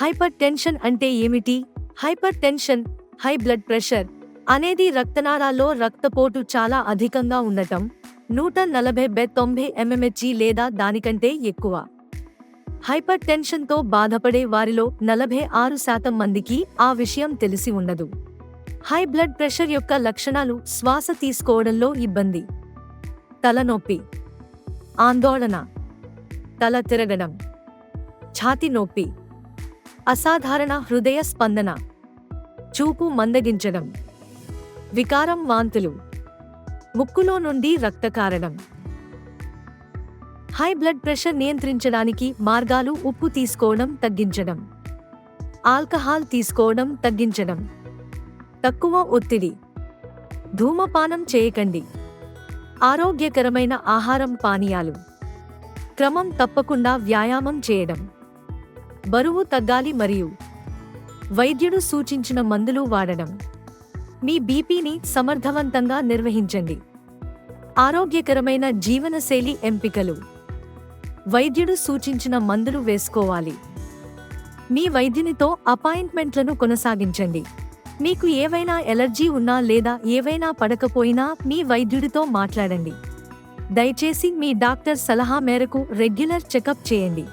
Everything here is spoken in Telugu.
హైపర్ టెన్షన్ అంటే ఏమిటి? Hyper tension, high blood pressure అనేది రక్తనాళాల్లో రక్తపోటు చాలా అధికంగా ఉండటం, 140/90 mmHg లేదా దానికంటే ఎక్కువ. హైపర్ టెన్షన్తో బాధపడే వారిలో 46% మందికి ఆ విషయం తెలిసి ఉండదు. హై బ్లడ్ ప్రెషర్ యొక్క లక్షణాలు: శ్వాస తీసుకోవడంలో ఇబ్బంది, తలనొప్పి, ఆందోళన, తల తిరగడం, ఛాతీ నొప్పి, అసాధారణ హృదయ స్పందన, చూపు మందగించడం, వికారం, వాంతులు, ముక్కులో నుండి రక్త కారడం. హై బ్లడ్ ప్రెషర్ నియంత్రించడానికి మార్గాలు: ఉప్పు తీసుకోవడం తగ్గించడం, ఆల్కహాల్ తీసుకోవడం తగ్గించడం, తక్కువ ఒత్తిడి, ధూమపానం చేయకండి, ఆరోగ్యకరమైన ఆహారం, పానీయాలు, క్రమం తప్పకుండా వ్యాయామం చేయడం, బరువు తగ్గాలి మరియు వైద్యుడు సూచించిన మందులు వాడడం. మీ బీపీని సమర్థవంతంగా నిర్వహించండి. ఆరోగ్యకరమైన జీవనశైలి ఎంపికలు: వైద్యుడు సూచించిన మందులు వేసుకోవాలి. మీ వైద్యునితో అపాయింట్మెంట్లను కొనసాగించండి. మీకు ఏవైనా ఎలర్జీ ఉన్నా లేదా ఏవైనా పడకపోయినా మీ వైద్యుడితో మాట్లాడండి. దయచేసి మీ డాక్టర్ సలహా మేరకు రెగ్యులర్ చెకప్ చేయండి.